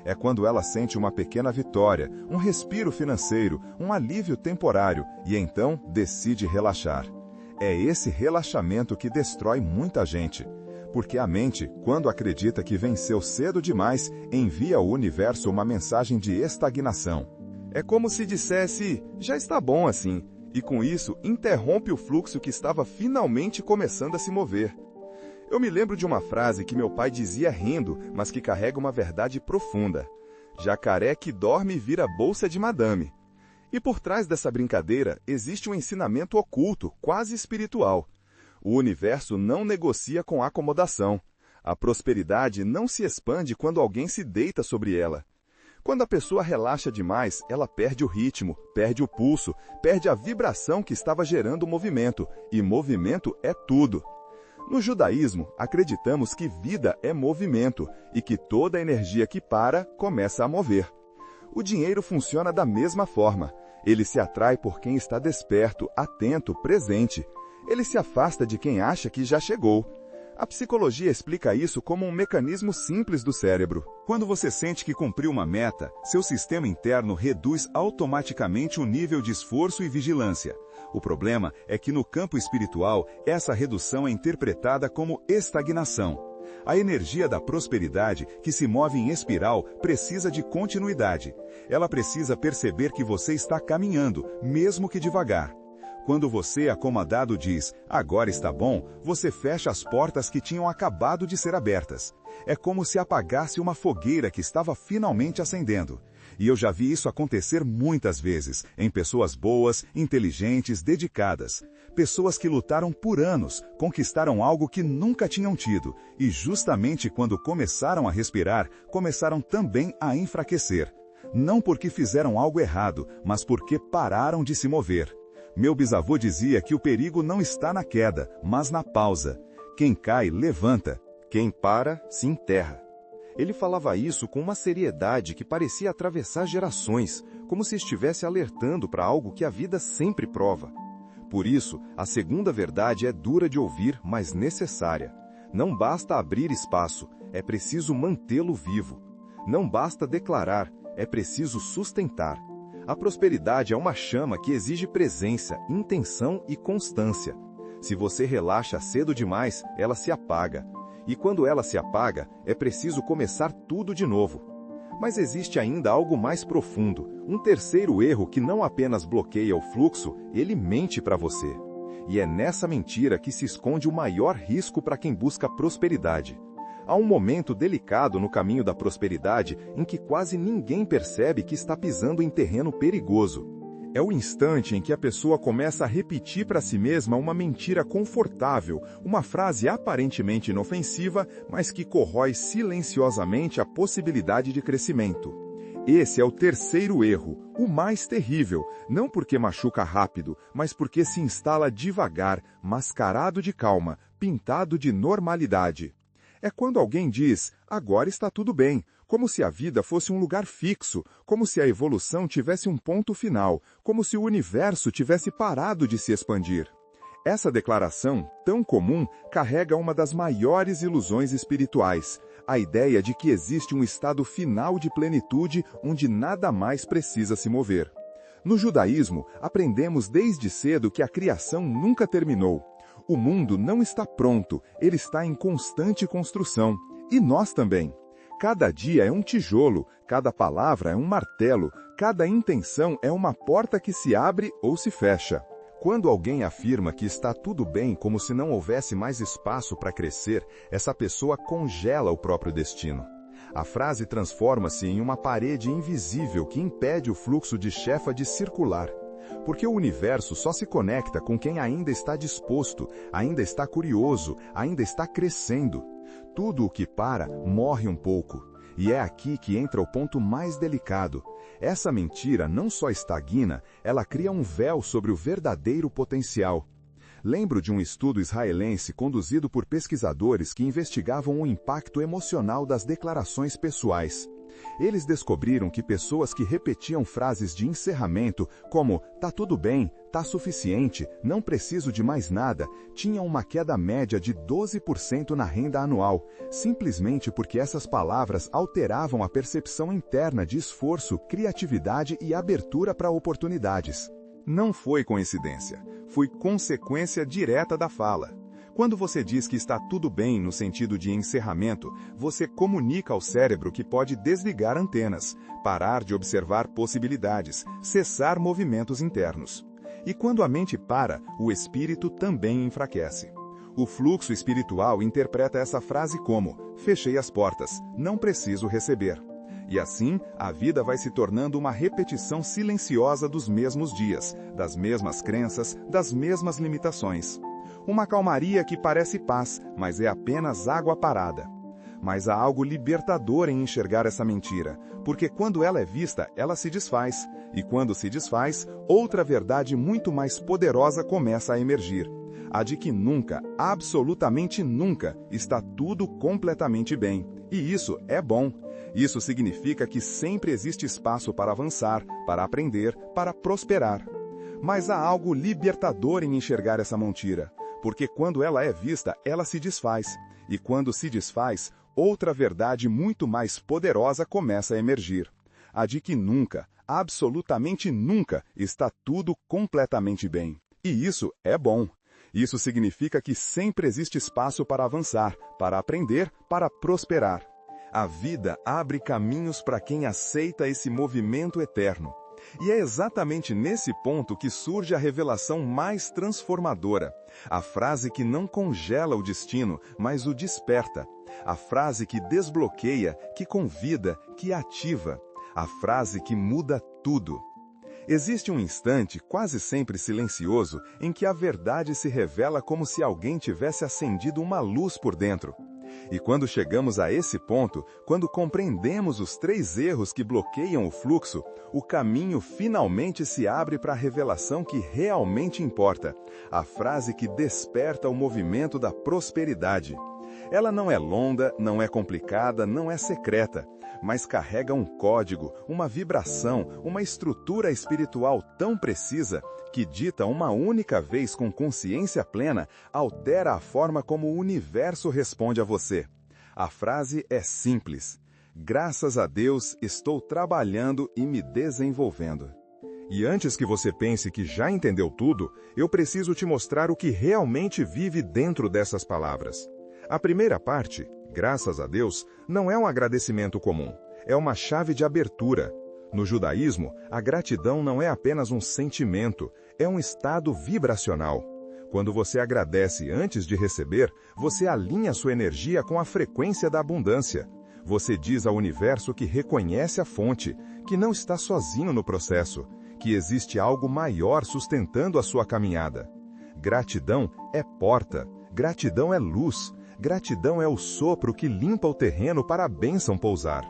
É quando ela sente uma pequena vitória, um respiro financeiro, um alívio temporário e então decide relaxar. É esse relaxamento que destrói muita gente. Porque a mente, quando acredita que venceu cedo demais, envia ao universo uma mensagem de estagnação. É como se dissesse, já está bom assim, e com isso interrompe o fluxo que estava finalmente começando a se mover. Eu me lembro de uma frase que meu pai dizia rindo, mas que carrega uma verdade profunda. Jacaré que dorme vira bolsa de madame. E por trás dessa brincadeira existe um ensinamento oculto, quase espiritual. O universo não negocia com acomodação. A prosperidade não se expande quando alguém se deita sobre ela. Quando a pessoa relaxa demais, ela perde o ritmo, perde o pulso, perde a vibração que estava gerando o movimento. E movimento é tudo. No judaísmo, acreditamos que vida é movimento e que toda energia que para começa a mover. O dinheiro funciona da mesma forma. Ele se atrai por quem está desperto, atento, presente. Ele se afasta de quem acha que já chegou. A psicologia explica isso como um mecanismo simples do cérebro. Quando você sente que cumpriu uma meta, seu sistema interno reduz automaticamente o nível de esforço e vigilância. O problema é que no campo espiritual, essa redução é interpretada como estagnação. A energia da prosperidade, que se move em espiral, precisa de continuidade. Ela precisa perceber que você está caminhando, mesmo que devagar. Quando você, acomodado, diz, agora está bom, você fecha as portas que tinham acabado de ser abertas. É como se apagasse uma fogueira que estava finalmente acendendo. E eu já vi isso acontecer muitas vezes, em pessoas boas, inteligentes, dedicadas. Pessoas que lutaram por anos, conquistaram algo que nunca tinham tido, e justamente quando começaram a respirar, começaram também a enfraquecer. Não porque fizeram algo errado, mas porque pararam de se mover. Meu bisavô dizia que o perigo não está na queda, mas na pausa. Quem cai, levanta. Quem para, se enterra. Ele falava isso com uma seriedade que parecia atravessar gerações, como se estivesse alertando para algo que a vida sempre prova. Por isso, a segunda verdade é dura de ouvir, mas necessária. Não basta abrir espaço, é preciso mantê-lo vivo. Não basta declarar, é preciso sustentar. A prosperidade é uma chama que exige presença, intenção e constância. Se você relaxa cedo demais, ela se apaga. E quando ela se apaga, é preciso começar tudo de novo. Mas existe ainda algo mais profundo, um terceiro erro que não apenas bloqueia o fluxo, ele mente para você. E é nessa mentira que se esconde o maior risco para quem busca prosperidade. Há um momento delicado no caminho da prosperidade em que quase ninguém percebe que está pisando em terreno perigoso. É o instante em que a pessoa começa a repetir para si mesma uma mentira confortável, uma frase aparentemente inofensiva, mas que corrói silenciosamente a possibilidade de crescimento. Esse é o terceiro erro, o mais terrível, não porque machuca rápido, mas porque se instala devagar, mascarado de calma, pintado de normalidade. É quando alguém diz, agora está tudo bem, como se a vida fosse um lugar fixo, como se a evolução tivesse um ponto final, como se o universo tivesse parado de se expandir. Essa declaração, tão comum, carrega uma das maiores ilusões espirituais, a ideia de que existe um estado final de plenitude onde nada mais precisa se mover. No judaísmo, aprendemos desde cedo que a criação nunca terminou. O mundo não está pronto, ele está em constante construção. E nós também. Cada dia é um tijolo, cada palavra é um martelo, cada intenção é uma porta que se abre ou se fecha. Quando alguém afirma que está tudo bem como se não houvesse mais espaço para crescer, essa pessoa congela o próprio destino. A frase transforma-se em uma parede invisível que impede o fluxo de Shefa de circular. Porque o universo só se conecta com quem ainda está disposto, ainda está curioso, ainda está crescendo. Tudo o que para, morre um pouco. E é aqui que entra o ponto mais delicado. Essa mentira não só estagna, ela cria um véu sobre o verdadeiro potencial. Lembro de um estudo israelense conduzido por pesquisadores que investigavam o impacto emocional das declarações pessoais. Eles descobriram que pessoas que repetiam frases de encerramento, como "tá tudo bem", "tá suficiente", "não preciso de mais nada", tinham uma queda média de 12% na renda anual, simplesmente porque essas palavras alteravam a percepção interna de esforço, criatividade e abertura para oportunidades. Não foi coincidência, foi consequência direta da fala. Quando você diz que está tudo bem no sentido de encerramento, você comunica ao cérebro que pode desligar antenas, parar de observar possibilidades, cessar movimentos internos. E quando a mente para, o espírito também enfraquece. O fluxo espiritual interpreta essa frase como: fechei as portas, não preciso receber. E assim, a vida vai se tornando uma repetição silenciosa dos mesmos dias, das mesmas crenças, das mesmas limitações. Uma calmaria que parece paz, mas é apenas água parada. Mas há algo libertador em enxergar essa mentira, porque quando ela é vista, ela se desfaz. E quando se desfaz, outra verdade muito mais poderosa começa a emergir. A de que nunca, absolutamente nunca, está tudo completamente bem. E isso é bom. Isso significa que sempre existe espaço para avançar, para aprender, para prosperar. Mas há algo libertador em enxergar essa mentira. Porque quando ela é vista, ela se desfaz. E quando se desfaz, outra verdade muito mais poderosa começa a emergir. A de que nunca, absolutamente nunca, está tudo completamente bem. E isso é bom. Isso significa que sempre existe espaço para avançar, para aprender, para prosperar. A vida abre caminhos para quem aceita esse movimento eterno. E é exatamente nesse ponto que surge a revelação mais transformadora. A frase que não congela o destino, mas o desperta. A frase que desbloqueia, que convida, que ativa. A frase que muda tudo. Existe um instante, quase sempre silencioso, em que a verdade se revela como se alguém tivesse acendido uma luz por dentro. E quando chegamos a esse ponto, quando compreendemos os 3 erros que bloqueiam o fluxo, o caminho finalmente se abre para a revelação que realmente importa, a frase que desperta o movimento da prosperidade. Ela não é longa, não é complicada, não é secreta, mas carrega um código, uma vibração, uma estrutura espiritual tão precisa que dita uma única vez com consciência plena, altera a forma como o universo responde a você. A frase é simples: graças a Deus estou trabalhando e me desenvolvendo. E antes que você pense que já entendeu tudo, eu preciso te mostrar o que realmente vive dentro dessas palavras. A primeira parte, graças a Deus, não é um agradecimento comum, é uma chave de abertura. No judaísmo, a gratidão não é apenas um sentimento, é um estado vibracional. Quando você agradece antes de receber, você alinha sua energia com a frequência da abundância. Você diz ao universo que reconhece a fonte, que não está sozinho no processo, que existe algo maior sustentando a sua caminhada. Gratidão é porta, gratidão é luz, gratidão é o sopro que limpa o terreno para a bênção pousar.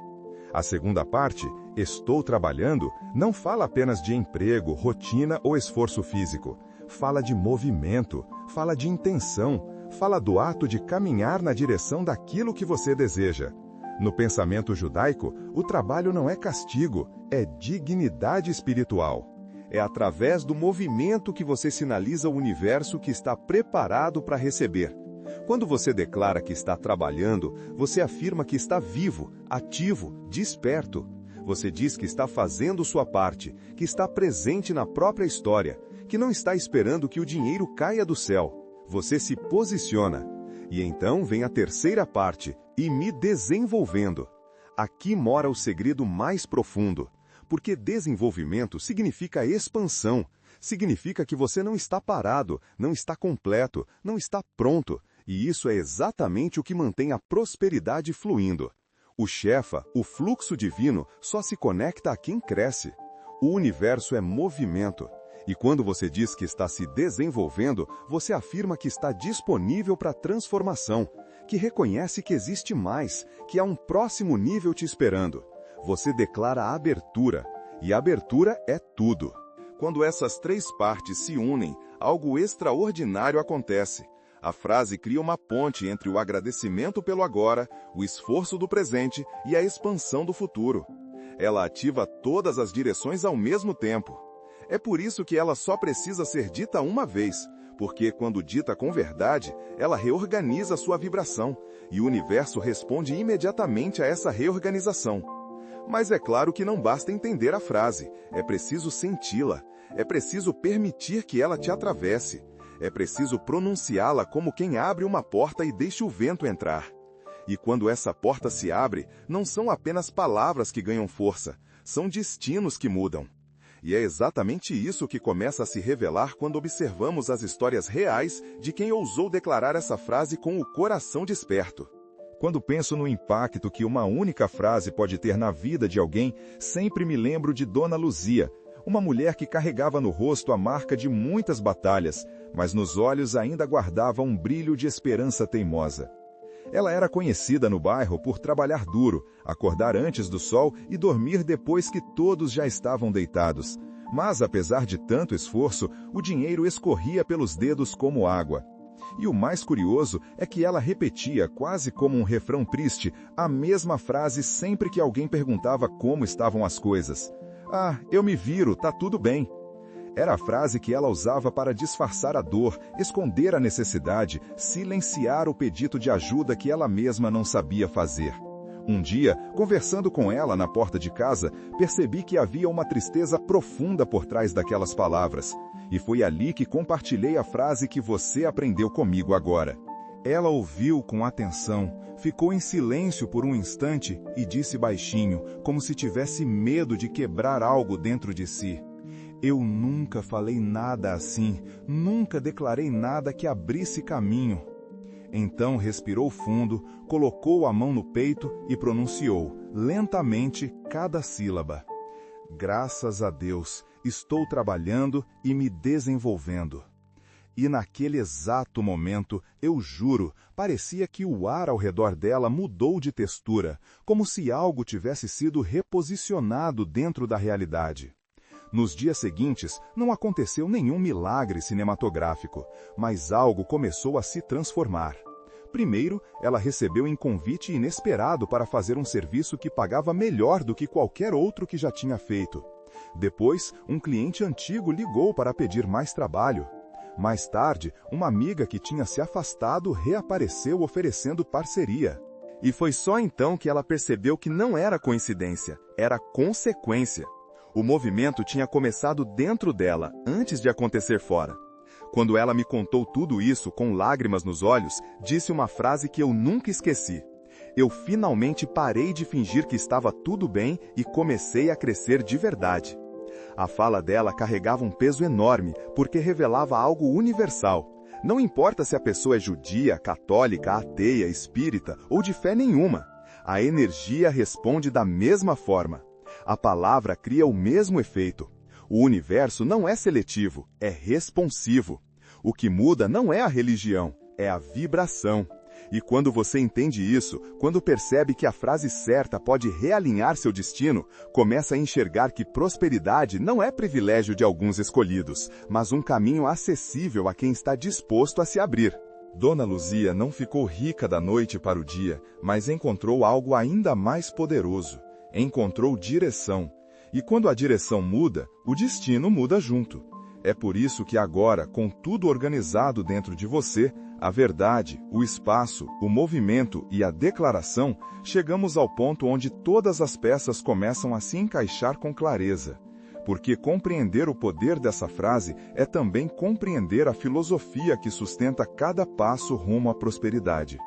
A segunda parte, estou trabalhando, não fala apenas de emprego, rotina ou esforço físico. Fala de movimento, fala de intenção, fala do ato de caminhar na direção daquilo que você deseja. No pensamento judaico, o trabalho não é castigo, é dignidade espiritual. É através do movimento que você sinaliza ao universo que está preparado para receber. Quando você declara que está trabalhando, você afirma que está vivo, ativo, desperto. Você diz que está fazendo sua parte, que está presente na própria história, que não está esperando que o dinheiro caia do céu. Você se posiciona. E então vem a terceira parte, e me desenvolvendo. Aqui mora o segredo mais profundo, porque desenvolvimento significa expansão, significa que você não está parado, não está completo, não está pronto. E isso é exatamente o que mantém a prosperidade fluindo. O Shefa, o fluxo divino, só se conecta a quem cresce. O universo é movimento. E quando você diz que está se desenvolvendo, você afirma que está disponível para transformação, que reconhece que existe mais, que há um próximo nível te esperando. Você declara abertura. E abertura é tudo. Quando essas 3 partes se unem, algo extraordinário acontece. A frase cria uma ponte entre o agradecimento pelo agora, o esforço do presente e a expansão do futuro. Ela ativa todas as direções ao mesmo tempo. É por isso que ela só precisa ser dita uma vez, porque quando dita com verdade, ela reorganiza sua vibração, e o universo responde imediatamente a essa reorganização. Mas é claro que não basta entender a frase, é preciso senti-la, é preciso permitir que ela te atravesse. É preciso pronunciá-la como quem abre uma porta e deixa o vento entrar. E quando essa porta se abre, não são apenas palavras que ganham força, são destinos que mudam. E é exatamente isso que começa a se revelar quando observamos as histórias reais de quem ousou declarar essa frase com o coração desperto. Quando penso no impacto que uma única frase pode ter na vida de alguém, sempre me lembro de Dona Luzia, uma mulher que carregava no rosto a marca de muitas batalhas, mas nos olhos ainda guardava um brilho de esperança teimosa. Ela era conhecida no bairro por trabalhar duro, acordar antes do sol e dormir depois que todos já estavam deitados. Mas, apesar de tanto esforço, o dinheiro escorria pelos dedos como água. E o mais curioso é que ela repetia, quase como um refrão triste, a mesma frase sempre que alguém perguntava como estavam as coisas. Ah, eu me viro, tá tudo bem. Era a frase que ela usava para disfarçar a dor, esconder a necessidade, silenciar o pedido de ajuda que ela mesma não sabia fazer. Um dia, conversando com ela na porta de casa, percebi que havia uma tristeza profunda por trás daquelas palavras. E foi ali que compartilhei a frase que você aprendeu comigo agora. Ela ouviu com atenção, ficou em silêncio por um instante e disse baixinho, como se tivesse medo de quebrar algo dentro de si: eu nunca falei nada assim, nunca declarei nada que abrisse caminho. Então respirou fundo, colocou a mão no peito e pronunciou, lentamente, cada sílaba: graças a Deus, estou trabalhando e me desenvolvendo. E naquele exato momento, eu juro, parecia que o ar ao redor dela mudou de textura, como se algo tivesse sido reposicionado dentro da realidade. Nos dias seguintes, não aconteceu nenhum milagre cinematográfico, mas algo começou a se transformar. Primeiro, ela recebeu um convite inesperado para fazer um serviço que pagava melhor do que qualquer outro que já tinha feito. Depois, um cliente antigo ligou para pedir mais trabalho. Mais tarde, uma amiga que tinha se afastado reapareceu oferecendo parceria. E foi só então que ela percebeu que não era coincidência, era consequência. O movimento tinha começado dentro dela, antes de acontecer fora. Quando ela me contou tudo isso, com lágrimas nos olhos, disse uma frase que eu nunca esqueci. Eu finalmente parei de fingir que estava tudo bem e comecei a crescer de verdade. A fala dela carregava um peso enorme, porque revelava algo universal. Não importa se a pessoa é judia, católica, ateia, espírita ou de fé nenhuma. A energia responde da mesma forma. A palavra cria o mesmo efeito. O universo não é seletivo, é responsivo. O que muda não é a religião, é a vibração. E quando você entende isso, quando percebe que a frase certa pode realinhar seu destino, começa a enxergar que prosperidade não é privilégio de alguns escolhidos, mas um caminho acessível a quem está disposto a se abrir. Dona Luzia não ficou rica da noite para o dia, mas encontrou algo ainda mais poderoso. Encontrou direção. E quando a direção muda, o destino muda junto. É por isso que agora, com tudo organizado dentro de você, a verdade, o espaço, o movimento e a declaração, chegamos ao ponto onde todas as peças começam a se encaixar com clareza. Porque compreender o poder dessa frase é também compreender a filosofia que sustenta cada passo rumo à prosperidade.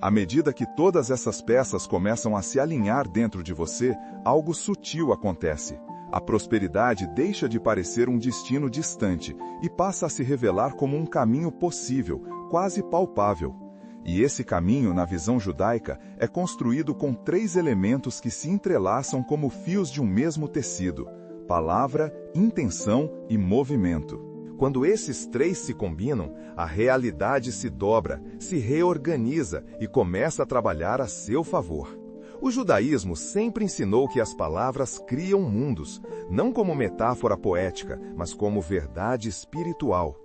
À medida que todas essas peças começam a se alinhar dentro de você, algo sutil acontece. A prosperidade deixa de parecer um destino distante e passa a se revelar como um caminho possível, quase palpável. E esse caminho, na visão judaica, é construído com 3 elementos que se entrelaçam como fios de um mesmo tecido: palavra, intenção e movimento. Quando esses 3 se combinam, a realidade se dobra, se reorganiza e começa a trabalhar a seu favor. O judaísmo sempre ensinou que as palavras criam mundos, não como metáfora poética, mas como verdade espiritual.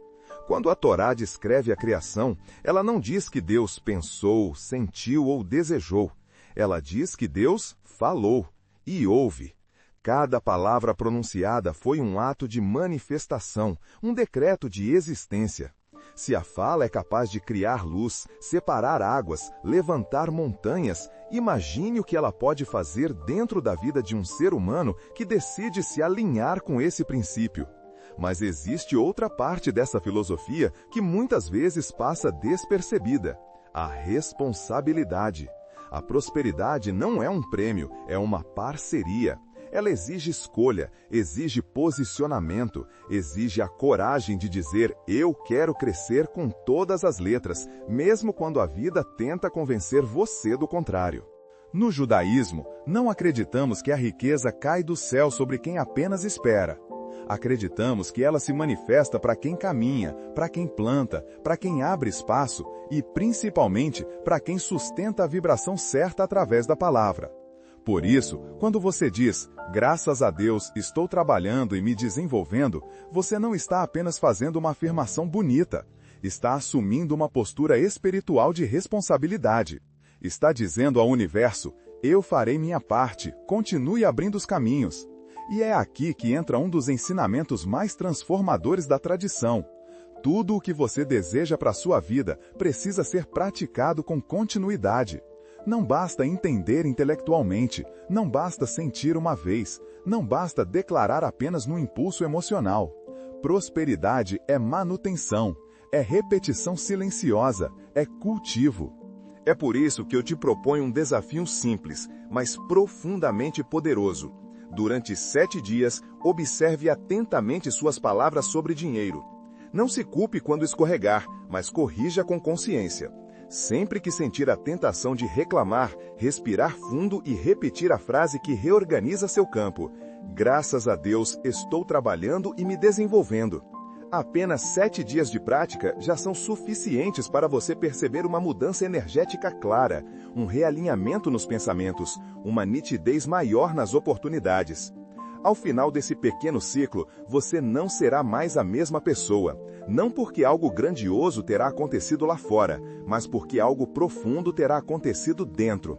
Quando a Torá descreve a criação, ela não diz que Deus pensou, sentiu ou desejou. Ela diz que Deus falou e ouve. Cada palavra pronunciada foi um ato de manifestação, um decreto de existência. Se a fala é capaz de criar luz, separar águas, levantar montanhas, imagine o que ela pode fazer dentro da vida de um ser humano que decide se alinhar com esse princípio. Mas existe outra parte dessa filosofia que muitas vezes passa despercebida: a responsabilidade. A prosperidade não é um prêmio, é uma parceria. Ela exige escolha, exige posicionamento, exige a coragem de dizer: eu quero crescer com todas as letras, mesmo quando a vida tenta convencer você do contrário. No judaísmo, não acreditamos que a riqueza cai do céu sobre quem apenas espera. Acreditamos que ela se manifesta para quem caminha, para quem planta, para quem abre espaço e, principalmente, para quem sustenta a vibração certa através da palavra. Por isso, quando você diz, graças a Deus, estou trabalhando e me desenvolvendo, você não está apenas fazendo uma afirmação bonita. Está assumindo uma postura espiritual de responsabilidade. Está dizendo ao universo, eu farei minha parte, continue abrindo os caminhos. E é aqui que entra um dos ensinamentos mais transformadores da tradição. Tudo o que você deseja para a sua vida precisa ser praticado com continuidade. Não basta entender intelectualmente, não basta sentir uma vez, não basta declarar apenas no impulso emocional. Prosperidade é manutenção, é repetição silenciosa, é cultivo. É por isso que eu te proponho um desafio simples, mas profundamente poderoso. Durante 7 dias, observe atentamente suas palavras sobre dinheiro. Não se culpe quando escorregar, mas corrija com consciência. Sempre que sentir a tentação de reclamar, respirar fundo e repetir a frase que reorganiza seu campo. Graças a Deus, estou trabalhando e me desenvolvendo. Apenas 7 dias de prática já são suficientes para você perceber uma mudança energética clara, um realinhamento nos pensamentos, uma nitidez maior nas oportunidades. Ao final desse pequeno ciclo, você não será mais a mesma pessoa. Não porque algo grandioso terá acontecido lá fora, mas porque algo profundo terá acontecido dentro.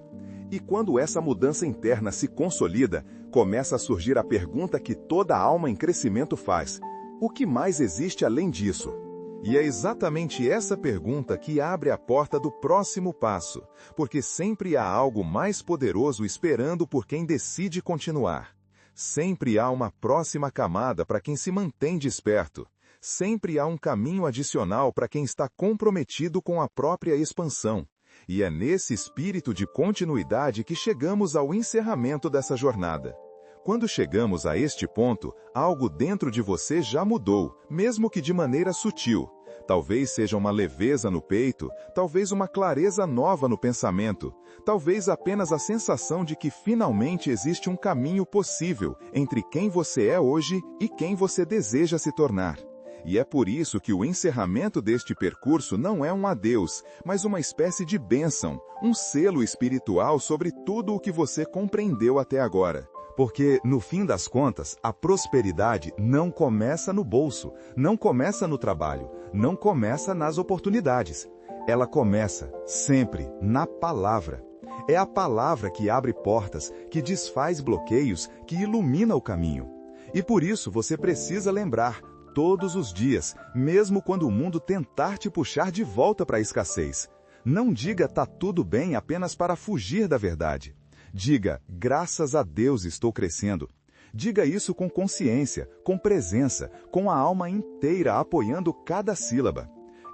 E quando essa mudança interna se consolida, começa a surgir a pergunta que toda alma em crescimento faz: o que mais existe além disso? E é exatamente essa pergunta que abre a porta do próximo passo, porque sempre há algo mais poderoso esperando por quem decide continuar. Sempre há uma próxima camada para quem se mantém desperto. Sempre há um caminho adicional para quem está comprometido com a própria expansão. E é nesse espírito de continuidade que chegamos ao encerramento dessa jornada. Quando chegamos a este ponto, algo dentro de você já mudou, mesmo que de maneira sutil. Talvez seja uma leveza no peito, talvez uma clareza nova no pensamento, talvez apenas a sensação de que finalmente existe um caminho possível entre quem você é hoje e quem você deseja se tornar. E é por isso que o encerramento deste percurso não é um adeus, mas uma espécie de bênção, um selo espiritual sobre tudo o que você compreendeu até agora. Porque, no fim das contas, a prosperidade não começa no bolso, não começa no trabalho, não começa nas oportunidades. Ela começa, sempre, na palavra. É a palavra que abre portas, que desfaz bloqueios, que ilumina o caminho. E por isso você precisa lembrar, todos os dias, mesmo quando o mundo tentar te puxar de volta para a escassez. Não diga "tá tudo bem" apenas para fugir da verdade. Diga, graças a Deus estou crescendo. Diga isso com consciência, com presença, com a alma inteira apoiando cada sílaba.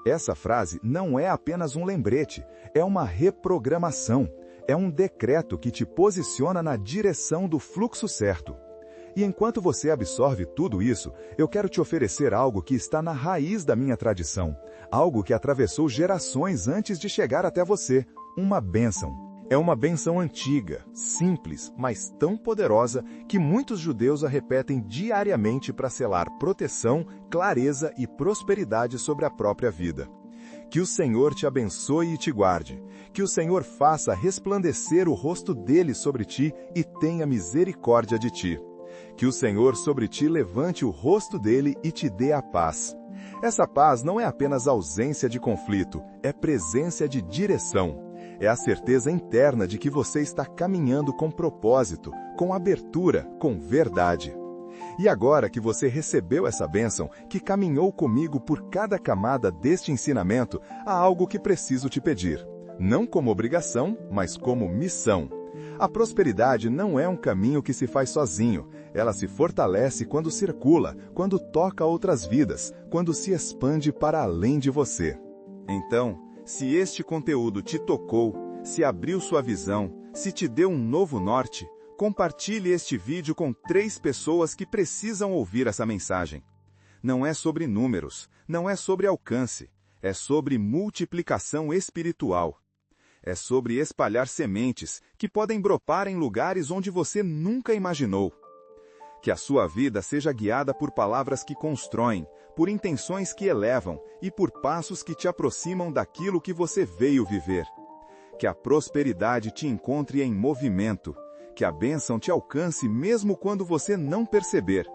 Essa frase não é apenas um lembrete, é uma reprogramação. É um decreto que te posiciona na direção do fluxo certo. E enquanto você absorve tudo isso, eu quero te oferecer algo que está na raiz da minha tradição. Algo que atravessou gerações antes de chegar até você. Uma bênção. É uma bênção antiga, simples, mas tão poderosa que muitos judeus a repetem diariamente para selar proteção, clareza e prosperidade sobre a própria vida. Que o Senhor te abençoe e te guarde. Que o Senhor faça resplandecer o rosto dele sobre ti e tenha misericórdia de ti. Que o Senhor sobre ti levante o rosto dele e te dê a paz. Essa paz não é apenas ausência de conflito, é presença de direção. É a certeza interna de que você está caminhando com propósito, com abertura, com verdade. E agora que você recebeu essa bênção, que caminhou comigo por cada camada deste ensinamento, há algo que preciso te pedir. Não como obrigação, mas como missão. A prosperidade não é um caminho que se faz sozinho. Ela se fortalece quando circula, quando toca outras vidas, quando se expande para além de você. Então, se este conteúdo te tocou, se abriu sua visão, se te deu um novo norte, compartilhe este vídeo com 3 pessoas que precisam ouvir essa mensagem. Não é sobre números, não é sobre alcance, é sobre multiplicação espiritual. É sobre espalhar sementes que podem brotar em lugares onde você nunca imaginou. Que a sua vida seja guiada por palavras que constroem, por intenções que elevam e por passos que te aproximam daquilo que você veio viver. Que a prosperidade te encontre em movimento, que a bênção te alcance mesmo quando você não perceber.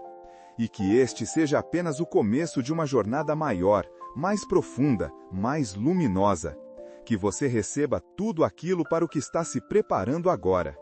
E que este seja apenas o começo de uma jornada maior, mais profunda, mais luminosa. Que você receba tudo aquilo para o que está se preparando agora.